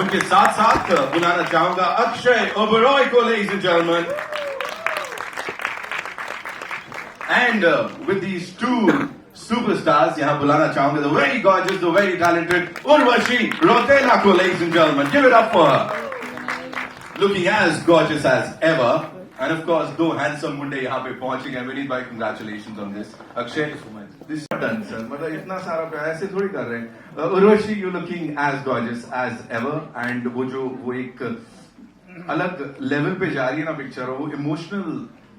उनके साथ साथ बुलाना चाहूंगा अक्षय ओबेरॉय को, ladies and gentlemen. And with these two superstars, यहाँ बुलाना चाहूंगा the very gorgeous, the very talented Urvashi Rautela को, ladies and gentlemen. Give it up for her. Looking as gorgeous as ever. And of course, दो handsome मुंडे यहाँ पे पहुंच गए. विनीत भाई, congratulations on this. Akshay, this is done, sir. मतलब इतना सारा प्यार ऐसे थोड़ी कर रहे हैं. Urvashi, you looking as gorgeous as ever. And वो एक अलग लेवल पे जा रही है ना पिक्चर, वो इमोशनल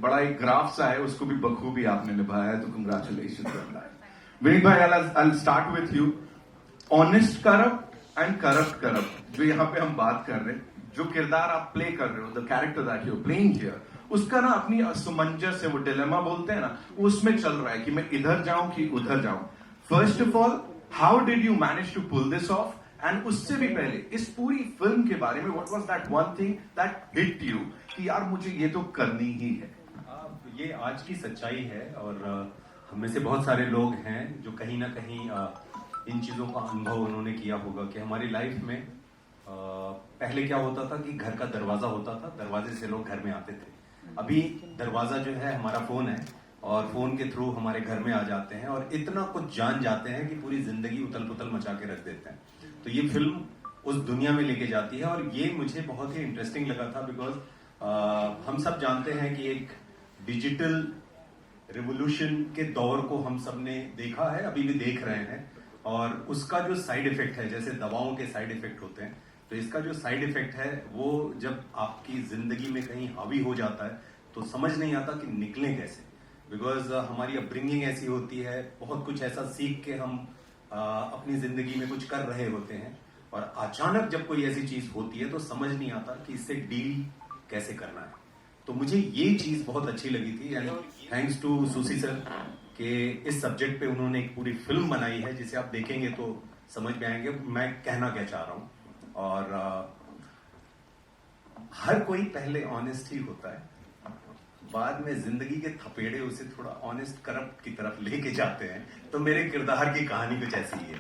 बड़ा एक ग्राफ सा है, उसको भी बखूबी आपने निभाया है, तो congratulations on that. विनीत भाई, I'll start with you. Honest corrupt and corrupt corrupt, जो यहाँ पे हम बात कर रहे हैं, जो किरदार आप प्ले कर रहे हो, the character that you're playing here, उसका ना अपनी असमंजस से, वो डिलेमा बोलते हैं ना, उसमें चल रहा है कि मैं इधर जाऊं कि उधर जाऊं. First of all, how did you manage to pull this off? And उससे भी पहले इस पूरी फिल्म के बारे में, what was that one thing that hit you कि यार मुझे ये तो करनी ही है? ये आज की सच्चाई है और हम में से बहुत सारे लोग हैं जो कहीं ना कहीं इन चीजों का अनुभव उन्होंने किया होगा कि हमारी लाइफ में पहले क्या होता था कि घर का दरवाजा होता था, दरवाजे से लोग घर में आते थे. अभी दरवाजा जो है हमारा फोन है और फोन के थ्रू हमारे घर में आ जाते हैं और इतना कुछ जान जाते हैं कि पूरी जिंदगी उथल पुथल मचा के रख देते हैं. तो ये फिल्म उस दुनिया में लेके जाती है और ये मुझे बहुत ही इंटरेस्टिंग लगा था बिकॉज हम सब जानते हैं कि एक डिजिटल रिवोल्यूशन के दौर को हम सब ने देखा है, अभी भी देख रहे हैं, और उसका जो साइड इफेक्ट है, जैसे दवाओं के साइड इफेक्ट होते हैं, तो इसका जो साइड इफेक्ट है वो जब आपकी जिंदगी में कहीं हावी हो जाता है तो समझ नहीं आता कि निकलें कैसे. बिकॉज हमारी अपब्रिंगिंग ऐसी होती है, बहुत कुछ ऐसा सीख के हम अपनी जिंदगी में कुछ कर रहे होते हैं और अचानक जब कोई ऐसी चीज होती है तो समझ नहीं आता कि इससे डील कैसे करना है. तो मुझे ये चीज बहुत अच्छी लगी थी एंड थैंक्स टू सुसी सर कि इस सब्जेक्ट पे उन्होंने एक पूरी फिल्म बनाई है जिसे आप देखेंगे तो समझ में आएंगे मैं कहना क्या चाह रहा हूं. और हर कोई पहले ऑनेस्ट ही होता है, बाद में जिंदगी के थपेड़े उसे थोड़ा ऑनेस्ट करप्ट की तरफ लेके जाते हैं. तो मेरे किरदार की कहानी कुछ ऐसी ही है.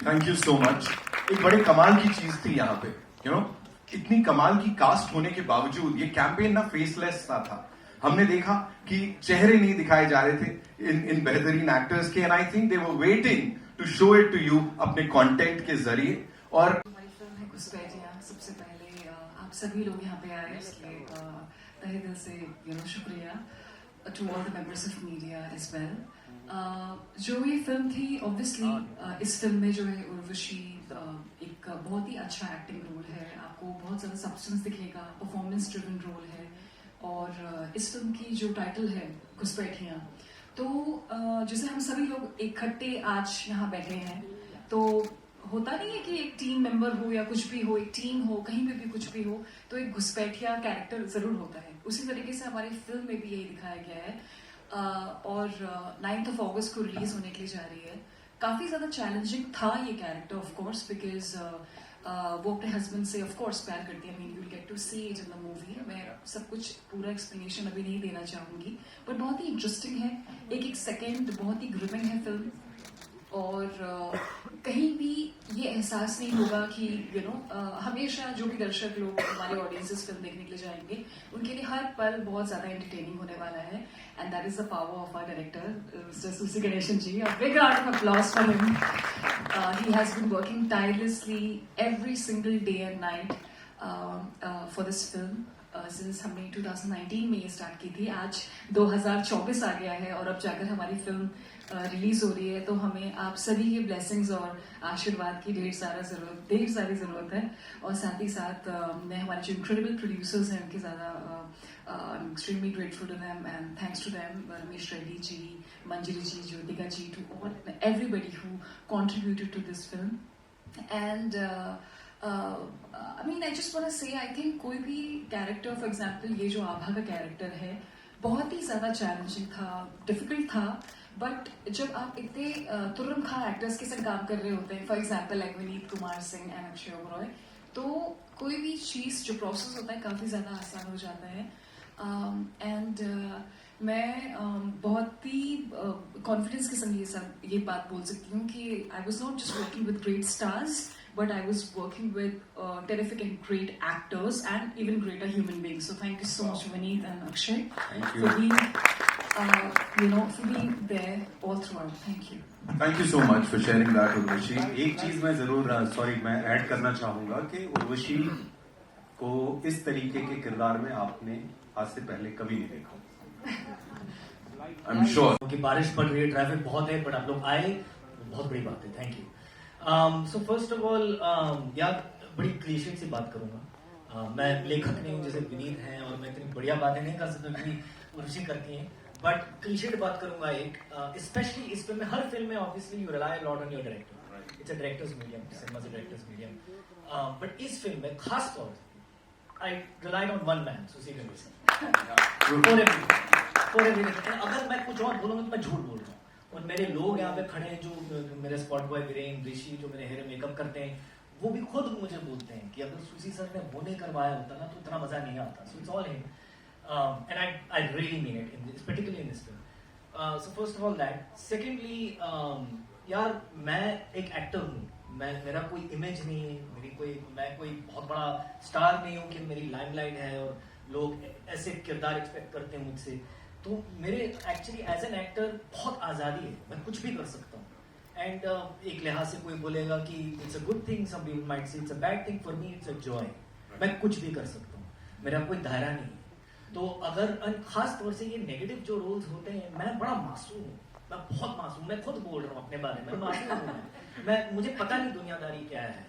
Thank you so much. एक बड़े कमाल की चीज थी यहाँ पे, यू नो, इतनी कमाल की कास्ट होने के बावजूद ये कैंपेन ना फेसलेस सा था. हमने देखा कि चेहरे नहीं दिखाए जा रहे थे इन बेहतरीन एक्टर्स के, and I think they were waiting to show it to you अपने कंटेंट के जरिए. और हमारी फिल्म है घुसपैठियां. सबसे पहले आप सभी लोग यहाँ पे आए इसलिए तहे दिल से शुक्रिया to all the members of media as well. जो ये फिल्म थी, ऑब्वियसली इस फिल्म में जो है उर्वशी एक बहुत ही अच्छा एक्टिंग रोल है, आपको बहुत ज्यादा सब्सटेंस दिखेगा, परफॉर्मेंस ड्रिवन रोल है. और इस फिल्म की जो टाइटल है घुसपैठियां, तो जैसे हम सभी लोग इकट्ठे आज यहाँ बैठे हैं, तो होता नहीं है कि एक टीम मेंबर हो या कुछ भी हो, एक टीम हो, कहीं पे भी कुछ भी हो, तो एक घुसपैठिया कैरेक्टर जरूर होता है. उसी तरीके से हमारी फिल्म में भी यही दिखाया गया है. और 9 अगस्त को रिलीज होने के लिए जा रही है. काफी ज्यादा चैलेंजिंग था ये कैरेक्टर ऑफ कोर्स, बिकॉज वो अपने हस्बैंड से ऑफ कोर्स प्यार करती है. You will get to see it in the movie. मैं सब कुछ पूरा एक्सप्लेनेशन अभी नहीं देना चाहूंगी, बट बहुत ही इंटरेस्टिंग है. एक एक सेकेंड बहुत ही ग्रिमिंग है फिल्म. और कहीं भी ये एहसास नहीं होगा कि हमेशा जो भी दर्शक लोग हमारे ऑडियंसेस फिल्म देखने के लिए जाएंगे, उनके लिए हर पल बहुत ज्यादा एंटरटेनिंग होने वाला है. And that is the power of our director mister Susi Ganeshan ji. A big round of applause for him. He has been working tirelessly every single day and night for this film. Since हमने 2019 में ये start की थी. आज 2024 आ गया है और अब जाकर हमारी फिल्म रिलीज हो रही है, तो हमें आप सभी के ब्लेसिंग्स और आशीर्वाद की ढेर सारी ज़रूरत है। और साथ ही साथ मैं हमारे जो इनक्रेडिबल प्रोड्यूसर्स हैं उनके ज़्यादा I am extremely grateful to them and thanks to them, Ramesh Reddy ji, Manjari ji, Jyotika ji, to all everybody who contributed to this film. And I mean, I just want to say, I think कोई भी कैरेक्टर, फॉर एग्जाम्पल ये जो आभा का character है, बहुत ही ज़्यादा challenging था, difficult था, बट जब आप इतने तुर्रम खां एक्टर्स के साथ काम कर रहे होते हैं, for example like Vineet Kumar Singh and Akshay Oberoi, तो कोई भी चीज़ जो प्रोसेस होता है काफ़ी ज़्यादा आसान हो जाता है। एंड मैं बहुत ही कॉन्फिडेंस के संग ये बात बोल सकती हूँ कि I was not just working with great stars, but I was working with terrific and great actors and even greater human beings. So thank you so much, Vineet and Akshay, for being, for being there all throughout. Thank you. Thank you so much for sharing that, Urvashi. एक चीज मैं जरूर मैं add करना चाहूंगा कि उर्वशी को इस तरीके के किरदार में आपने आज से पहले कभी नहीं देखा। I'm sure. क्योंकि बारिश पड़ रही है, ट्रैफिक बहुत है, बट आप लोग आए, बहुत बड़ी बात है। Thank you. So first of all यार बड़ी क्लीशे से बात करूंगा। मैं लेखक नहीं हूँ जैसे विनीत हैं, और मैं इतनी बढ़िया बातें नहीं कर सकता जितनी उर्वशी करती हैं, बट क्लीशे बात करूंगा एक, स्पेशली इस फिल्म में, हर फिल्म में obviously you rely lot on your director, it's a director's medium, cinema is a director's medium, but इस फिल्म में खास तौर से I relied on one man, Sushil for everything. अगर मैं कुछ और बोलूंगा तो मैं झूठ बोल रहा हूँ, और मेरे लोग यहाँ पे खड़े हैं जो मेरे स्पॉट बॉय वीरेन ऋषि जो मेरे हेयर मेकअप करते हैं, वो भी खुद मुझे बोलते हैं कि अगर सुशी सर ने वो नहीं करवाया होता ना तो इतना मजा नहीं आता। So it's all him, and I really mean it in this, particularly in this film. So first of all that. Secondly यार मैं एक एक्टर हूँ, मेरा कोई इमेज नहीं है, मैं कोई बहुत बड़ा स्टार नहीं हूँ कि मेरी लाइमलाइट है और लोग ऐसे किरदार एक्सपेक्ट करते हैं मुझसे। तो मेरे एक्चुअली एज एन एक्टर बहुत आज़ादी है, मैं कुछ भी कर सकता हूँ। एंड एक लिहाज से कोई बोलेगा कि it's a good thing, some people might say it's a bad thing, for me it's a joy. मैं कुछ भी कर सकता हूँ, मेरा कोई दायरा नहीं है। तो अगर खास तौर से ये नेगेटिव जो रोल्स होते हैं, मैं बड़ा मासूम हूँ, मैं बहुत मासूम, मैं खुद बोल रहा हूँ अपने बारे में, मासूम हूँ मुझे पता नहीं दुनियादारी क्या है,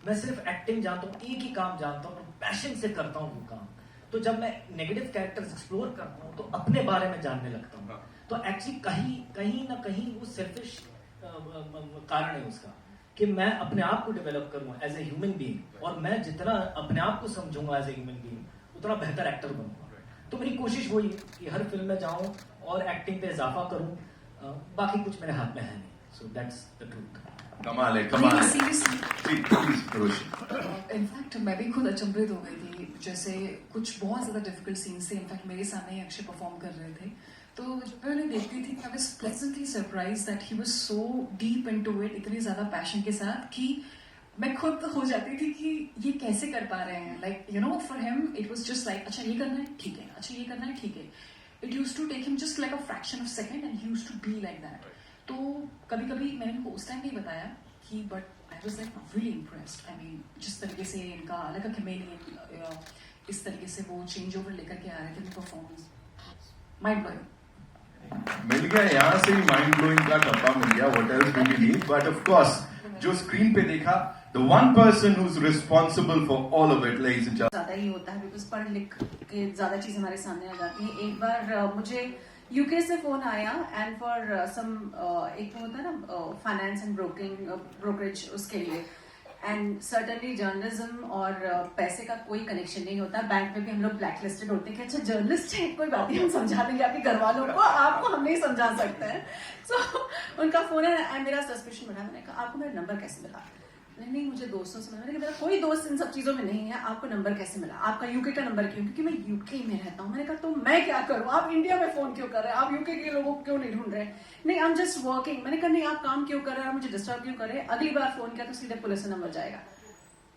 मैं सिर्फ एक्टिंग जानता हूँ, एक ही काम जानता हूँ, पैशन से करता हूँ वो काम। तो जब मैं नेगेटिव कैरेक्टर्स एक्सप्लोर करता हूँ तो अपने बारे में जानने लगता हूँ। तो एक्चुअली कहीं ना कहीं वो सेल्फिश कारण है उसका, कि मैं अपने आप को डेवलप करूँ एज ए ह्यूमन बीइंग, और मैं जितना अपने आप को समझूंगा एज ए ह्यूमन बीइंग उतना बेहतर एक्टर बनूंगा। तो मेरी कोशिश वही है कि हर फिल्म में जाऊँ और एक्टिंग पे इजाफा करूँ, बाकी कुछ मेरे हाथ में है नहीं। So that's the truth. कमाल है, कमाल है। इनफैक्ट मैं भी खुद अचंभित हो गई थी, जैसे कुछ बहुत ज्यादा डिफिकल्ट सीन्स थे, इनफैक्ट मेरे सामने ही अक्षय परफॉर्म कर रहे थे, तो जब मैं उन्हें देखती थी I was pleasantly surprised that he was so deep into it, इतनी ज्यादा पैशन के साथ कि मैं खुद हो जाती थी कि ये कैसे कर पा रहे हैं। Like you know, for him it was just like अच्छा ये करना है ठीक है, अच्छा ये करना है ठीक है। It used to take him just like a fraction of second and he used to be like that. तो कभी कभी मैंने उनको उस टाइम नहीं बताया कि but I was like really impressed. I mean जिस तरीके से इनका अलग कैमेलियन, इस तरीके से वो चेंज ओवर लेकर के आ रहे थे परफॉर्मेंस, माइंड ब्लोइंग। मिल गया, यहाँ से ही माइंड ब्लोइंग का डब्बा मिल गया, what else do we need. But of course जो स्क्रीन पे देखा, the one person who's responsible for all of it, ladies and gentlemen. ज्यादा ही होता है बिकॉज पढ़ लिख के ज्यादा चीज हमारे सामने आ जाती है। एक बार मुझे यूके से फोन आया एंड फॉर सम एक वो होता है ना फाइनेंस एंड ब्रोकरेज, उसके लिए। एंड सर्टनली जर्नलिज्म और पैसे का कोई कनेक्शन नहीं होता। बैंक में भी हम लोग ब्लैक लिस्टेड होते हैं कि अच्छा जर्नलिस्ट है, कोई बात नहीं, हम समझा देंगे आपके घर वालों को, आपको हम नहीं समझा सकते हैं। सो उनका फोन है, मेरा सस्पेशन बढ़ा। मैंने कहा आपको मेरा नंबर कैसे मिला? नहीं मुझे दोस्तों से मिला। मैंने कहा मेरा कोई दोस्त इन सब चीजों में नहीं है, आपको नंबर कैसे मिला? आपका यूके का नंबर क्यों? क्योंकि मैं यूके में रहता हूँ। मैंने कहा तो मैं क्या करूँ, आप इंडिया में फोन क्यों कर रहे हैं, आप यूके के लोगों को क्यों नहीं ढूंढ रहे? नहीं आई एम जस्ट वर्किंग। मैंने कहा नहीं आप काम क्यों कर रहे हैं, मुझे डिस्टर्ब क्यों कर रहे हैं? अगली बार फोन किया तो सीधे पुलिस से नंबर जाएगा,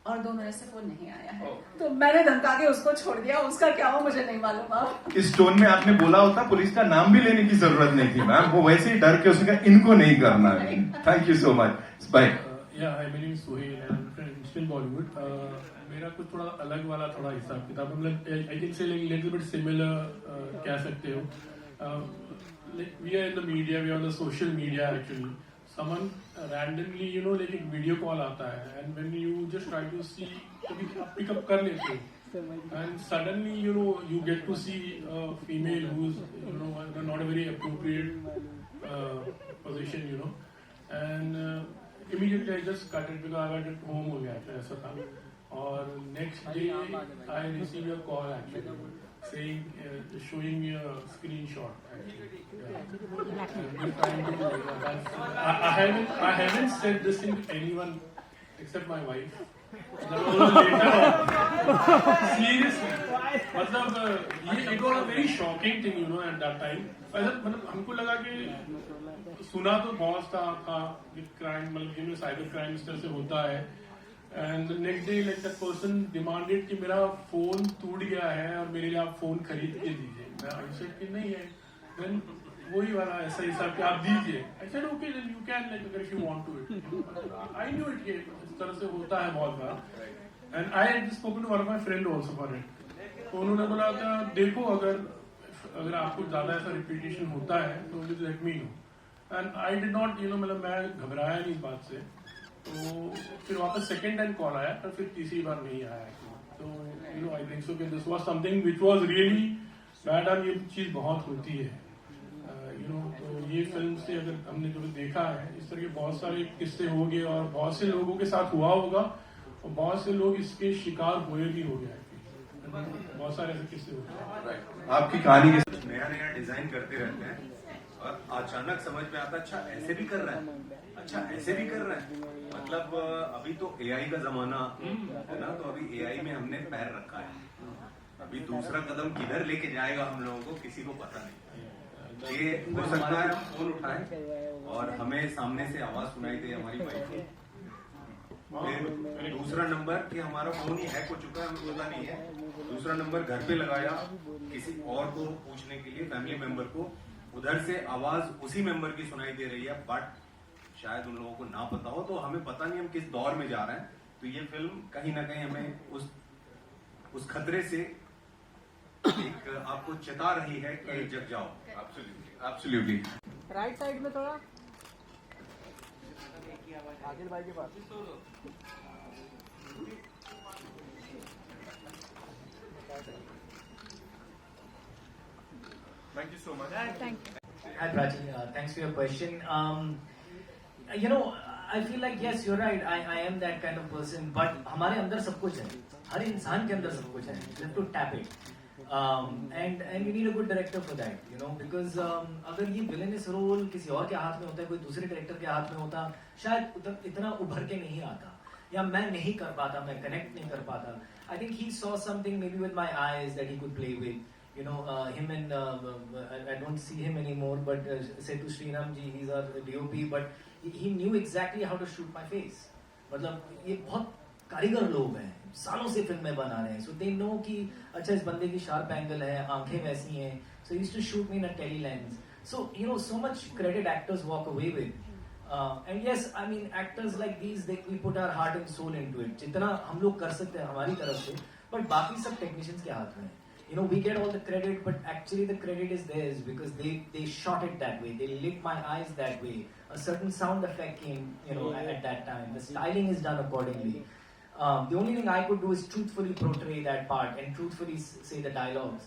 और 2 महीने से फोन नहीं आया है। तो मैंने धमका के उसको छोड़ दिया, उसका क्या हुआ मुझे नहीं मालूम। आप इस टोन में आपने बोला होता पुलिस का नाम भी लेने की जरूरत नहीं थी मैम, वो वैसे ही डर के उसने कहा इनको नहीं करना है। Thank you so much. Bye. Yeah I mean Sohail and still Bollywood. मेरा कुछ थोड़ा अलग वाला थोड़ा हिसाब किताब, मतलब I can say little bit similar कह सकते हो। like we are in the media, we are on the social media actually. Someone randomly, you know, like एक video call आता है, and when you just try to see, कभी आप pick up कर लेते हो, and suddenly, you know, you get to see a female who's, you know, not a very appropriate position, you know, and immediately I just cut it because I was at home हो गया था ऐसा था, और next day I received a call actually. Saying, showing me a screenshot. Actually, I haven't said this thing to anyone except my wife. Seriously, मतलब ये it was a very shocking thing, you know, at that time. मतलब हमको लगा कि सुना तो बहुत था कि crime मतलब cyber crime इस तरह से होता है. And the next day, like that person demanded कि मेरा फोन टूट गया है और मेरे लिए आप फोन खरीद के दीजिए. मैं I said कि नहीं है. Then वही वाला ऐसा हिसाब कि आप दीजिए. I said okay, then you can like if you want to it. I knew it कि इस तरह से होता है बहुत बार. And I had spoken to one of my friend also for it. तो उन्होंने बोला था देखो अगर आपको ज्यादा ऐसा रिपीटेशन होता है तो just let me know. And I did not, you know, मतलब मैं घबराया नहीं इस बात से. तो फिर वापस सेकेंड टाइम कॉल आया पर फिर तीसरी बार नहीं आया. तो you know I think so कि this was something which was really bad. और ये चीज़ बहुत होती है यू नो. तो ये फिल्म से अगर हमने जो देखा है इस तरह के बहुत सारे किस्से हो गए और बहुत से लोगों के साथ हुआ होगा और बहुत से लोग इसके शिकार हुए भी हो गए. बहुत सारे ऐसे किस्से होते हैं. आपकी कहानी के नया डिजाइन करते रहते हैं और अचानक समझ में आता अच्छा ऐसे भी कर रहा है, अच्छा ऐसे भी कर रहा है. मतलब अभी तो एआई का जमाना है ना, तो अभी एआई में हमने पैर रखा है. अभी दूसरा कदम किधर लेके जाएगा हम लोगों को किसी को पता नहीं. ये हो सकता है हम फोन उठाएं और हमें सामने से आवाज सुनाई दे हमारी वाइफ की. फिर दूसरा नंबर कि हमारा फोन ही हैक हो चुका है, हमें पता नहीं है. दूसरा नंबर घर पे लगाया किसी और को पूछने के लिए, फैमिली मेंबर को. उधर से आवाज उसी मेंबर की सुनाई दे रही है बट शायद उन लोगों को ना पता हो. तो हमें पता नहीं हम किस दौर में जा रहे हैं. तो ये फिल्म कहीं ना कहीं हमें उस खतरे से एक आपको चेता रही है कि जग जाओ. एब्सोल्युटली. राइट साइड में थोड़ा आदिल भाई के पास. Thank you so much. Thank you. Hi Prachi, thanks for your question. You know, I feel like yes, you're right. I am that kind of person. But हमारे अंदर सब कुछ है. हर इंसान के अंदर सब कुछ है. You have to tap it. And you need a good director for that. You know, because अगर ये villainous role किसी और के हाथ में होता है, कोई दूसरे director के हाथ में होता, शायद इतना उभर के नहीं आता. या मैं नहीं कर पाता, मैं connect नहीं कर पाता. I think he saw something maybe with my eyes that he could play with. You know, him and I don't see him anymore, but Setu Sriram ji, he's our DOP, but he knew exactly how to shoot my face. मतलब ये बहुत कारीगर लोग हैं, सालों से फिल्में बना रहे हैं, so they know कि अच्छा इस बंदे की sharp angle है, आंखें वैसी हैं, so he used to shoot me in a tele lens. So you know, so much credit actors walk away with. And yes, I mean actors like these, we put our heart and soul into it. जितना हम लोग कर सकते हैं हमारी तरफ से, but बाकी सब technicians के हाथ में है. You know, we get all the credit, but actually the credit is theirs because they shot it that way. They lit my eyes that way. A certain sound effect came, you know, at that time. The styling is done accordingly. The only thing I could do is truthfully portray that part and truthfully say the dialogues.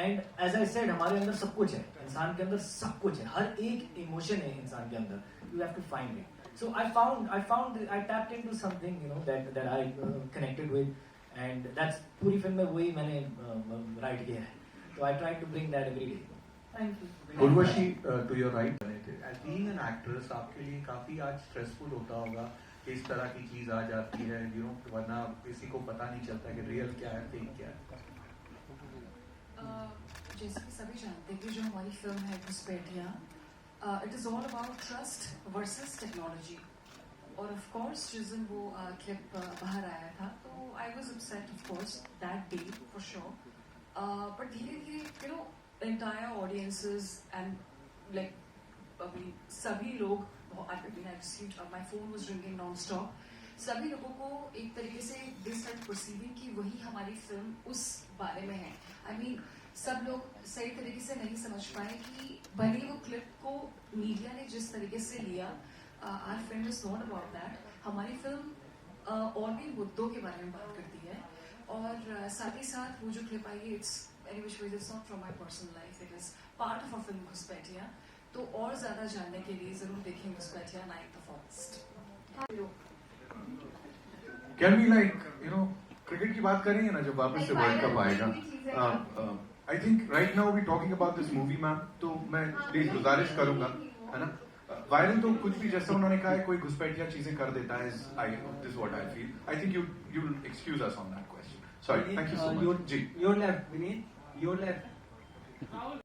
And as I said, हमारे अंदर सब कुछ है. इंसान के अंदर सब कुछ है. हर एक emotion है इंसान के अंदर. You have to find it. So I tapped into something, you know, that I connected with. And that's पूरी फिल्म में वही मैंने राइट किया है. So I try to bring that every day. Thank you. Urvashi, to your right बने थे. As being an actress, आपके लिए काफी आज stressful होता होगा कि इस तरह की चीज आ जाती है, you know, वरना किसी को पता नहीं चलता कि रियल क्या है, फेक क्या है. जैसे कि सभी जानते हैं कि जो हमारी फिल्म है घुसपैठियाँ, it is all about trust versus technology. और ऑफ कोर्स जिस दिन वो क्लिप बाहर आया था तो I was upset of course that day for sure. But धीरे धीरे you know entire audiences and like अभी सभी लोग, my phone was ringing non stop. सभी लोगों को एक तरीके से दिस स्टार्ट परसीविंग कि वही हमारी फिल्म उस बारे में है. आई मीन सब लोग सही तरीके से नहीं समझ पाए कि भले वो क्लिप को मीडिया ने जिस तरीके से लिया, our film is not about that. हमारी फिल्म और भी मुद्दों के बारे में बात करती है, और साथ ही साथ वो जो क्लिप आई है, it's very which was it's not from my personal life, it is part of a film Ghuspaithiya. तो और ज्यादा जानने के लिए जरूर देखें Ghuspaithiya 9th of August। Can be like cricket की बात करेंगे ना जब वापस से वर्ल्ड कप आएगा। I think right now we talking about this movie ma'am, तो मैं प्लीज गुजारिश करूंगा, है ना, वायरल तो कुछ भी जैसा उन्होंने कहा है, कोई घुसपैठिया चीजें कर देता है, this what I feel. I think you excuse us on that question. Sorry, thank you so much. जी, your left Vineet, your left.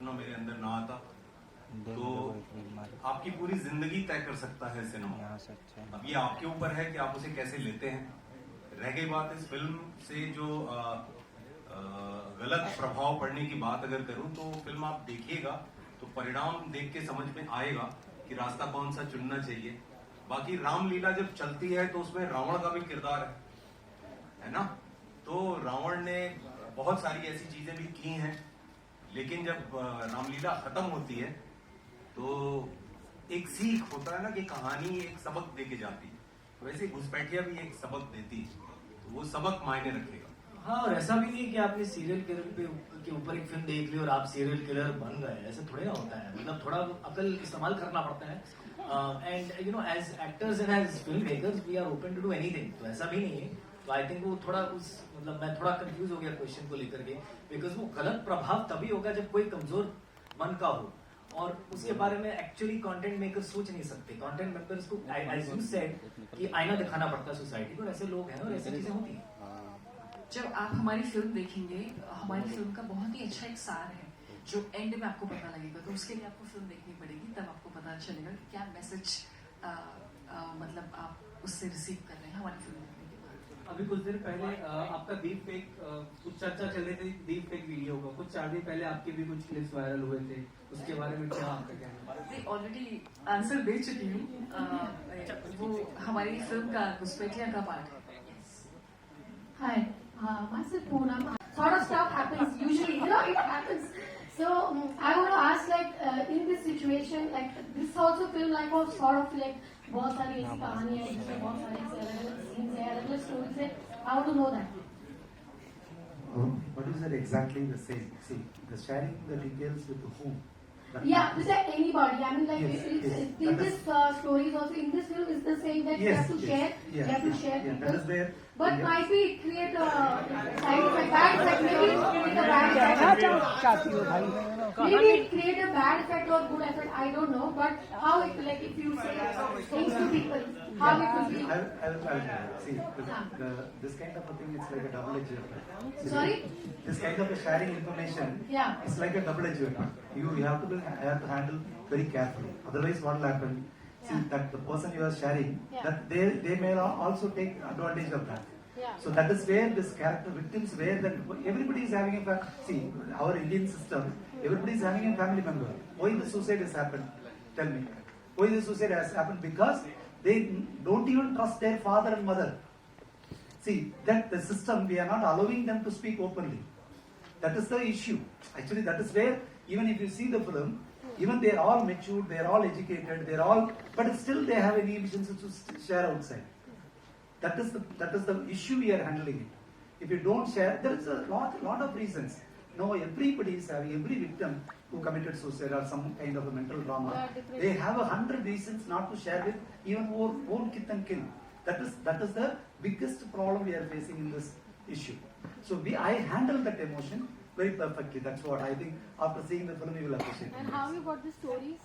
मेरे अंदर ना आता तो आपकी पूरी जिंदगी तय कर सकता है सिनेमा। अब ये आपके ऊपर है कि आप उसे कैसे लेते हैं। रह गई बात इस फिल्म से जो गलत प्रभाव पड़ने की बात अगर करूं, तो फिल्म आप देखिएगा तो परिणाम देख के समझ में आएगा कि रास्ता कौन सा चुनना चाहिए। बाकी रामलीला जब चलती है तो उसमें रावण का भी किरदार है ना। तो रावण ने बहुत सारी ऐसी चीजें भी की हैं, लेकिन जब रामलीला खत्म होती है तो एक सीख होता है ना कि कहानी एक सबक दे के जाती है, वैसे घुसपैठिया भी एक सबक देती है, तो वो सबक मायने रखेगा। हाँ, और ऐसा भी नहीं है कि आपने सीरियल किलर के ऊपर एक फिल्म देख ली और आप सीरियल किलर बन गए, ऐसा थोड़ी ना होता है। मतलब थोड़ा अकल इस्तेमाल करना पड़ता है। And you know, as actors and as film makers we are open to do anything, तो ऐसा भी नहीं है। तो आई थिंक वो थोड़ा मतलब मैं थोड़ा कंफ्यूज हो गया क्वेश्चन को लेकर के, बिकॉज वो गलत प्रभाव तभी होगा जब कोई कमजोर मन का हो, और उसके बारे में एक्चुअली कंटेंट मेकर सोच नहीं सकते। कंटेंट मेकर्स को एज यू सेड कि आईना दिखाना पड़ता है सोसाइटी को, और ऐसे लोग हैं और ऐसी चीजें होती हैं। जब आप हमारी फिल्म देखेंगे, हमारी फिल्म का बहुत ही अच्छा एक सार है जो एंड में आपको पता लगेगा, तो उसके लिए आपको फिल्म देखनी पड़ेगी, तब आपको पता चलेगा कि क्या मैसेज मतलब आप उससे रिसीव कर रहे हैं हमारी फिल्म देखने के बाद। अभी कुछ दिन पहले आपका डीप फेक कुछ चर्चा चल रही थी, डीप फेक वीडियो का। कुछ 4 दिन पहले आपके भी कुछ क्लिप्स वायरल हुए थे, उसके बारे में क्या आपका कहना है? मैं ऑलरेडी आंसर दे चुकी हूँ। वो हमारी फिल्म का घुसपैठिया का पार्ट है। Hi, myself Poonam. Sort of stuff happens usually, you know, it happens. So I want to ask, like, in this situation, like, this also feel like a sort of like बहुत सारी ऐसी कहानियाँ हैं जिसमें बहुत सारे ऐसे अलग-अलग scenes हैं, अलग-अलग stories हैं. I want to know that. What is it exactly the same? See, the sharing the details with whom? Yeah, with anybody. I mean, like, Yes, it's, yes. in this stories also, in this film, is the same that you have to share. You have to share that people. is where. But might be create a side effect, bad effect. Maybe it create a bad effect. Maybe it create a bad effect or good effect. I don't know. But how it, like, if you say things to people, how it will be. I'll see. This kind of a thing, it's like a double-edged weapon. Sorry? This kind of a sharing information. Yeah. It's like a double-edged weapon. You have to handle very carefully. Otherwise, what will happen? See, that the person you are sharing, that they may also take advantage of that. Yeah. So that is where this character victims, where that everybody is having a see our Indian system, everybody is having a family member. Why the suicide has happened? Tell me. Why the suicide has happened? Because they don't even trust their father and mother. See, that the system, we are not allowing them to speak openly. That is the issue. Actually, that is where, even if you see the film, even they are all matured, they are all educated, they are all, but still they have inhibitions to share outside. That is the issue we are handling it. If you don't share, there is a lot of reasons. No, everybody is having, every victim who committed suicide or some kind of a mental trauma, they have 100 reasons not to share with even own kith and kin. That is the biggest problem we are facing in this issue. So I handle that emotion very perfectly. That's what I think. After seeing the film, you will appreciate. And how you got the stories?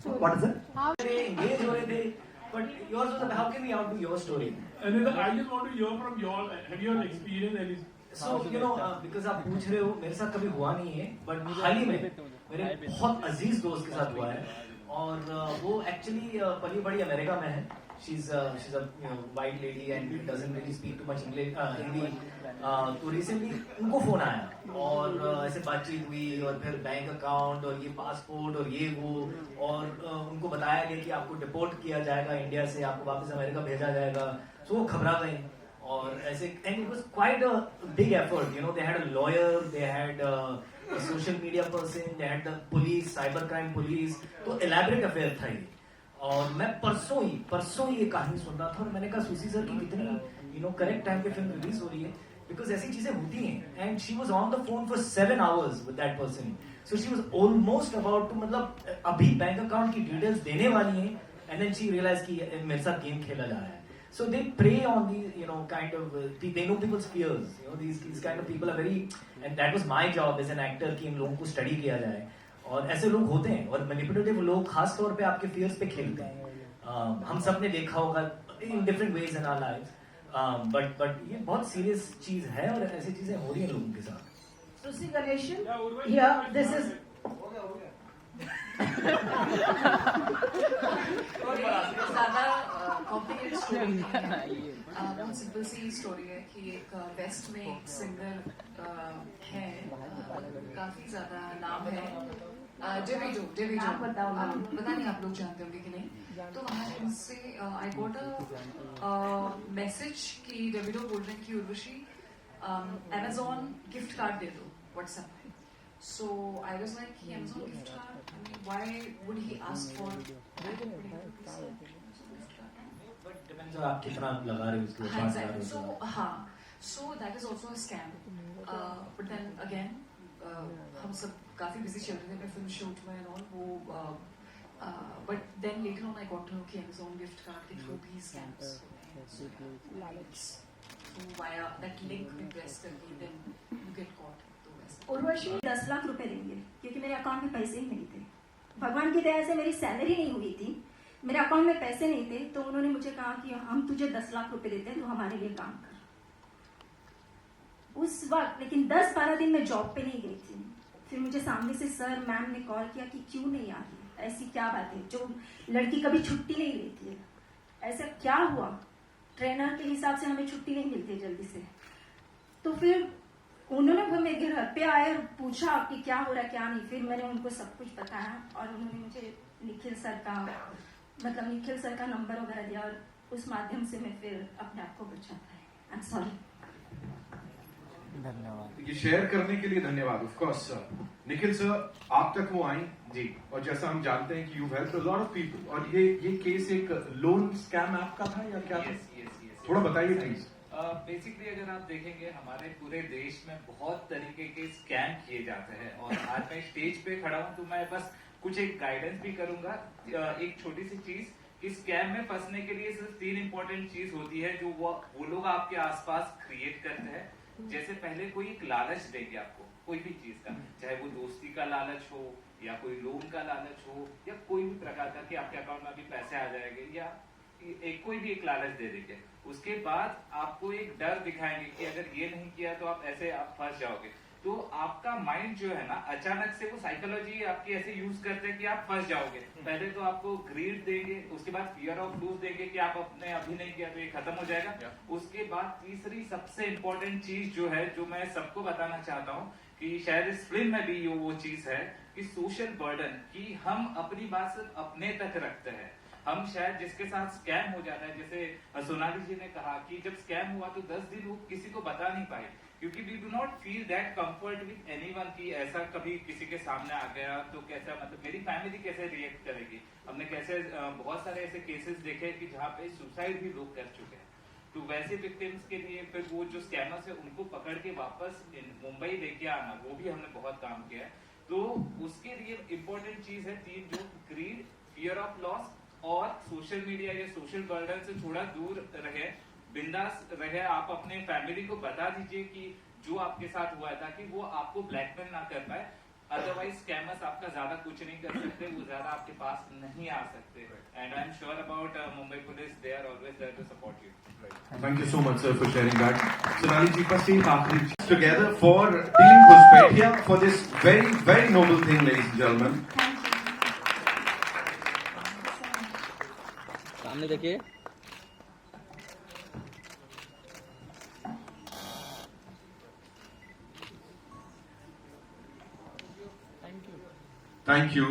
What is it? How? They engage with it, but yours was how can we outdo your story? And I just want to hear from your, have you experienced any? So you know, because आप पूछ रहे हो, मेरे साथ कभी हुआ नहीं है, but हाल ही में मेरे बहुत अजीज दोस्त के साथ हुआ है, और वो एक्चुअली पली बड़ी अमेरिका में है. She's a white lady and doesn't really speak too much English, Hindi. तो रिसेंटली उनको फोन आया और ऐसे बातचीत हुई, और फिर बैंक अकाउंट और ये पासपोर्ट और ये वो, और उनको बताया गया कि आपको डिपोर्ट किया जाएगा इंडिया से, आपको वापस अमेरिका भेजा जाएगा. तो वो घबरा गई और ऐसे, and it was quite a big effort. You know, they had a lawyer, they had social media person, they had the police, cyber crime police, तो एलैबोरेट अफेयर था ये। और मैं परसों ही ये कहानी सुन रहा था और मैंने कहा सुसी सर की कितनी करेक्ट टाइम पे फिल्म रिलीज हो रही है, बिकॉज ऐसी चीजें होती हैं। And she was on the phone for 7 hours with that person, so she was almost about to, मतलब अभी बैंक अकाउंट की डिटेल्स देने वाली हैं, एंड देन शी रियलाइज कि मेरे साथ गेम खेला जा रहा है। So they prey on these, kind of, they know people's fears. These kind of people are very, and that was my job as an actor कि इन लोगों को स्टडी किया जाए। और ऐसे लोग होते हैं, और मैनिपुलेटिव लोग खास तौर पे आपके fears पे खेलते हैं। हम सब ने देखा होगा in different ways in our lives, but ये बहुत serious चीज है और ऐसी चीजें हो रही हैं लोगों के साथ। Susi Ganeshan, yeah, this is. ज्यादा कॉम्प्लिकेटेड स्टोरी नहीं है, बहुत सिंपल सी स्टोरी है कि एक वेस्ट में एक सिंगर है, काफी ज्यादा नाम है, डेविडो, पता नहीं आप लोग जानते होंगे कि नहीं। तो वहाँ उनसे आई गॉट अ मैसेज कि डेविडो बोल रहे हैं कि उर्वशी Amazon गिफ्ट कार्ड दे दो व्हाट्सएप पे। So I was like, Amazon gift card. I mean, why would he ask for? But depends on आप कितना लगा रहे हो उसके ऊपर। Exactly. So that is also a scam. But then again, हम सब काफी busy चल रहे थे अपने film shoot में and all वो, but then later on I got to know कि Amazon gift card के through भी scams। So via that link में press करके then you get caught। Urvashi 10 lakh रुपए देंगे क्योंकि मेरे अकाउंट में पैसे ही नहीं थे। भगवान की दया से मेरी सैलरी नहीं हुई थी, मेरे अकाउंट में पैसे नहीं थे, तो उन्होंने मुझे कहा कि हम तुझे 10 लाख रुपए देते हैं, तो हमारे लिए काम कर। उस वक्त लेकिन 10-12 दिन मैं जॉब पे नहीं गई थी। फिर मुझे सामने से सर मैम ने कॉल किया कि क्यों नहीं आ रही, ऐसी क्या बात है, जो लड़की कभी छुट्टी नहीं लेती है, ऐसा क्या हुआ? ट्रेनर के हिसाब से हमें छुट्टी नहीं मिलती जल्दी से। तो फिर उन्होंने मेरे घर पे आए और पूछा कि क्या हो रहा है क्या नहीं। फिर मैंने उनको सब कुछ बताया और उन्होंने मुझे निखिल सर का नंबर वगैरह दिया और उस माध्यम से मैं फिर अपने आप को बचा पाई। I am sorry. धन्यवाद, ये शेयर करने के लिए धन्यवाद। ऑफ कोर्स निखिल सर आप तक वो आई जी, और जैसा हम जानते हैं कि you help a lot of people, और ये केस एक लोन स्कैम ऐप का था या क्या था? थोड़ा बताइए प्लीज। बेसिकली अगर आप देखेंगे हमारे पूरे देश में बहुत तरीके के स्कैम किए जाते हैं, और आज मैं स्टेज पे खड़ा हूँ तो मैं बस कुछ एक गाइडेंस भी करूंगा। एक छोटी सी चीज कि स्कैम में फंसने के लिए सिर्फ 3 इंपॉर्टेंट चीज होती है जो वो लोग आपके आसपास क्रिएट करते हैं। जैसे पहले कोई एक लालच देंगे आपको कोई भी चीज का, चाहे वो दोस्ती का लालच हो या कोई लोन का लालच हो या कोई भी प्रकार का कि आपके अकाउंट में अभी पैसे आ जाएंगे, या कोई भी एक लालच दे देंगे। उसके बाद आपको एक डर दिखाएंगे कि अगर ये नहीं किया तो आप ऐसे आप फंस जाओगे। तो आपका माइंड जो है ना, अचानक से वो साइकोलॉजी आपकी ऐसे यूज करते हैं कि आप फंस जाओगे। पहले तो आपको ग्रीड देंगे, उसके बाद फियर ऑफ लूज देंगे कि आप अपने अभी नहीं किया तो ये खत्म हो जाएगा। उसके बाद तीसरी सबसे इम्पोर्टेंट चीज जो है, जो मैं सबको बताना चाहता हूँ कि शायद इस फिल्म में भी वो चीज है कि सोशल बर्डन, कि हम अपनी बात सिर्फ अपने तक रखते हैं। हम शायद जिसके साथ स्कैम हो जाता है, जैसे सोनाली जी ने कहा कि जब स्कैम हुआ तो 10 दिन वो किसी को बता नहीं पाए, क्योंकि we do not feel that comfort with anyone कि ऐसा कभी किसी के सामने आ गया तो कैसा, मतलब मेरी फैमिली कैसे रिएक्ट करेगी। हमने कैसे बहुत सारे ऐसे केसेस देखे कि जहाँ पे सुसाइड भी लोग कर चुके हैं। तो वैसे विक्टिम्स के लिए फिर वो जो स्कैमर्स है उनको पकड़ के वापस मुंबई लेके आना, वो भी हमने बहुत काम किया है। तो उसके लिए इम्पोर्टेंट चीज है 3 जो ग्रीड, फियर ऑफ लॉस और सोशल मीडिया या सोशल बर्डन से थोड़ा दूर रहे, बिंदास रहे। आप अपने फैमिली को बता दीजिए कि जो आपके साथ हुआ है, ताकि वो आपको ब्लैकमेल ना कर पाए। अदरवाइज स्कैमर्स आपका ज्यादा कुछ नहीं कर सकते, वो ज्यादा आपके पास नहीं आ सकते। And I am sure about Mumbai police, they are always there to support you. Thank you so much, sir, for sharing that. Sonali ji, first एक आखिरी together for Team Ghuspetia for this very, very noble thing, ladies and gentlemen. सामने देखिए। Thank you.